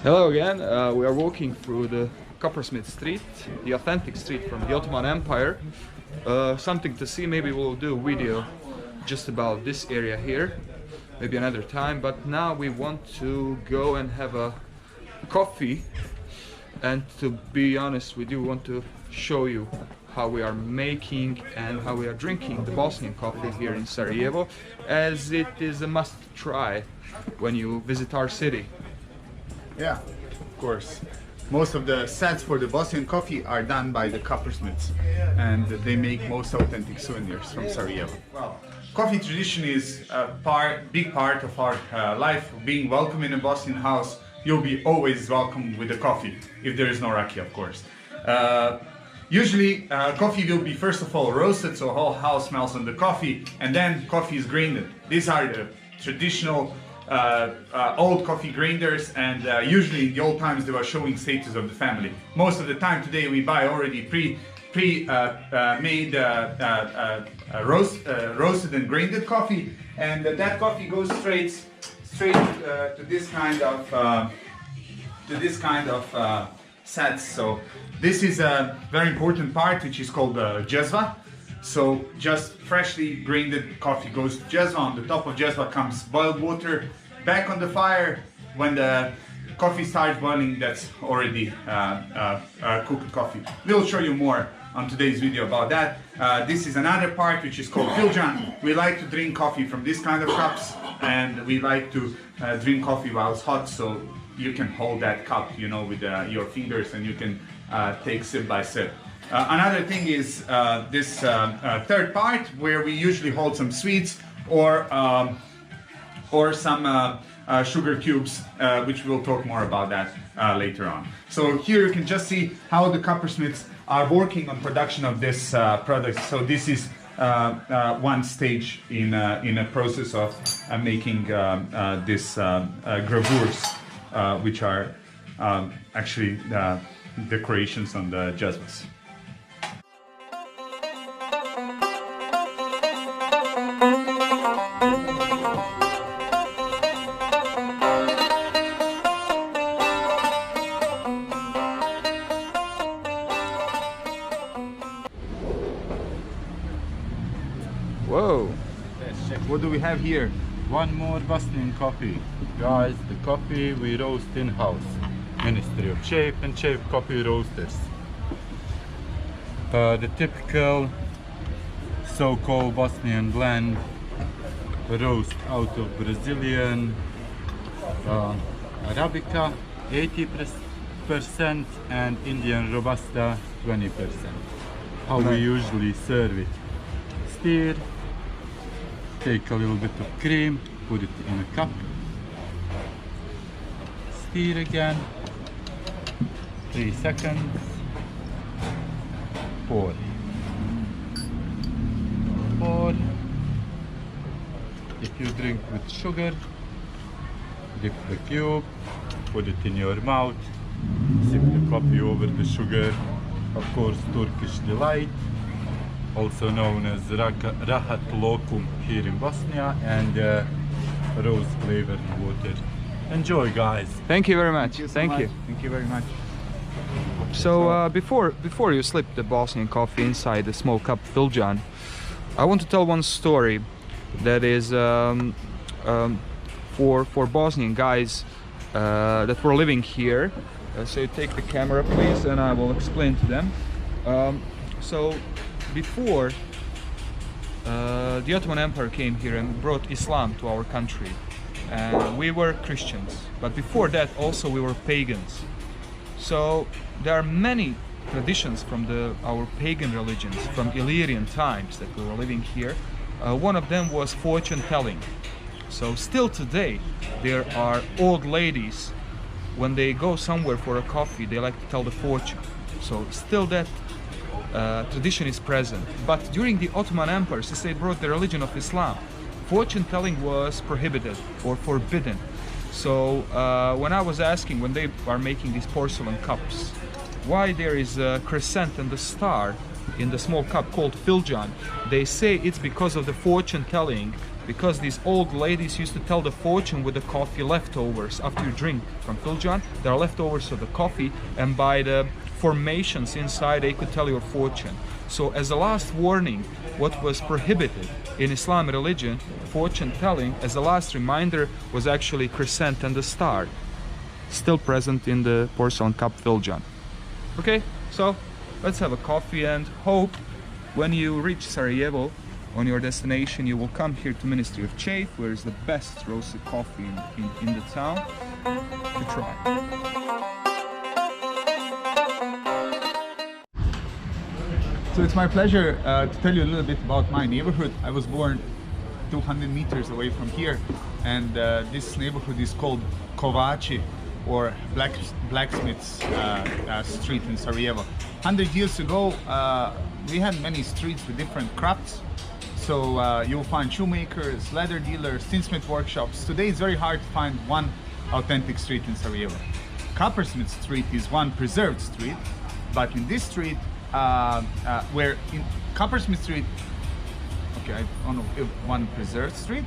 Hello again. We are walking through the Coppersmith Street, the authentic street from the Ottoman Empire. Something to see. Maybe we'll do a video just about this area here, maybe another time. But now we want to go and have a coffee. And to be honest with you, we want to show you how we are making and how we are drinking the Bosnian coffee here in Sarajevo, as it is a must try when you visit our city. Yeah, of course. Most of the sets for the Bosnian coffee are done by the coppersmiths, and they make most authentic souvenirs from Sarajevo. Well, coffee tradition is a big part of our life. Being welcome in a Bosnian house, you'll be always welcome with the coffee, if there is no raki, of course. Usually, coffee will be first of all roasted, so whole house smells on the coffee, and then coffee is grinded. These are the traditional old coffee grinders, and usually in the old times they were showing status of the family. Most of the time today we buy already made roasted and grinded coffee, and that coffee goes straight to this kind of sets. So this is a very important part, which is called jezva. So just freshly grinded coffee goes to jezva. On the top of jezva comes boiled water. Back on the fire, when the coffee starts boiling, that's already cooked coffee. We'll show you more on today's video about that. This is another part which is called filjan. We like to drink coffee from this kind of cups, and we like to drink coffee while it's hot, so you can hold that cup, you know, with your fingers, and you can take sip by sip. Another thing is this third part, where we usually hold some sweets or some sugar cubes, which we'll talk more about that later on. So here you can just see how the coppersmiths are working on production of this product. So this is one stage in a process of making this gravures, which are actually decorations on the jezvas. Whoa! What do we have here? One more Bosnian coffee. Guys, the coffee we roast in-house. Ministry of Shape and Shape Coffee Roasters. The typical so-called Bosnian blend roast out of Brazilian Arabica 80% and Indian Robusta 20%. How we usually serve it. Stir, take a little bit of cream, put it in a cup, stir again, 3 seconds, pour. If you drink with sugar, dip the cube, put it in your mouth, sip the coffee over the sugar. Of course, Turkish delight, also known as Rahat Lokum here in Bosnia, and rose flavored water. Enjoy, guys. Thank you very much. Thank you very much. So before you slip the Bosnian coffee inside the small cup filjan, I want to tell one story that is for Bosnian guys that were living here. So take the camera, please, and I will explain to them. So before the Ottoman Empire came here and brought Islam to our country, and we were Christians, but before that also we were pagans. So there are many traditions from our pagan religions from Illyrian times that we were living here. One of them was fortune telling. So still today there are old ladies, when they go somewhere for a coffee, they like to tell the fortune. So still that tradition is present. But during the Ottoman Empire, since they brought the religion of Islam, fortune telling was prohibited or forbidden. So when I was asking, when they are making these porcelain cups, why there is a crescent and a star, in the small cup called filjan. They say it's because of the fortune telling, because these old ladies used to tell the fortune with the coffee leftovers. After you drink from filjan, there are leftovers of the coffee, and by the formations inside they could tell your fortune. So as a last warning, what was prohibited in Islam religion, fortune telling, as a last reminder, was actually crescent and the star, still present in the porcelain cup filjan. Okay, so let's have a coffee, and hope when you reach Sarajevo on your destination you will come here to Ministry of Trade, where is the best roasted coffee in the town to try. So it's my pleasure to tell you a little bit about my neighborhood. I was born 200 meters away from here, and this neighborhood is called Kovači, or Blacksmith's Street in Sarajevo. 100 years ago, we had many streets with different crafts. So you'll find shoemakers, leather dealers, tinsmith workshops. Today it's very hard to find one authentic street in Sarajevo. Coppersmith Street is one preserved street, but in this street, where in Coppersmith Street, okay, I don't know if one preserved street.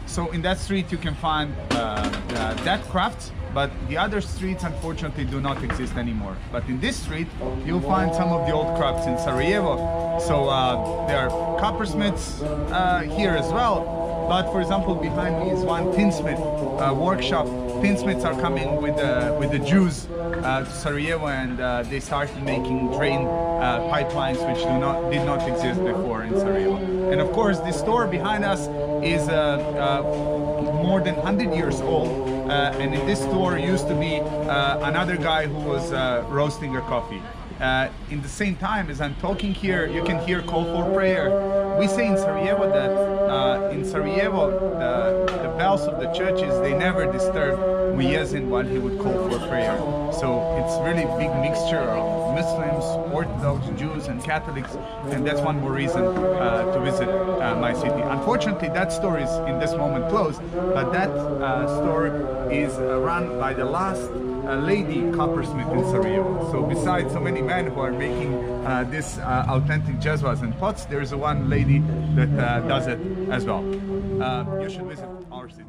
So in that street you can find that craft, but the other streets unfortunately do not exist anymore. But in this street you'll find some of the old crafts in Sarajevo. So there are coppersmiths here as well. But for example, behind me is one tinsmith workshop. Tinsmiths are coming with the Jews to Sarajevo, and they started making drain pipelines which did not exist before in Sarajevo. And of course, this store behind us is more than 100 years old, and in this store used to be another guy who was roasting a coffee. In the same time as I'm talking here, you can hear call for prayer. We say in Sarajevo that in Sarajevo the bells of the churches, they never disturb Muezzin while he would call for prayer. So it's really a big mixture of Muslims, Orthodox, Jews and Catholics, and that's one more reason to visit my city. Unfortunately, that store is in this moment closed, but that store is run by the last lady coppersmith in Sarajevo. So besides so many men who are making this authentic jezvas and pots, there's one lady that does it as well. You should visit our city.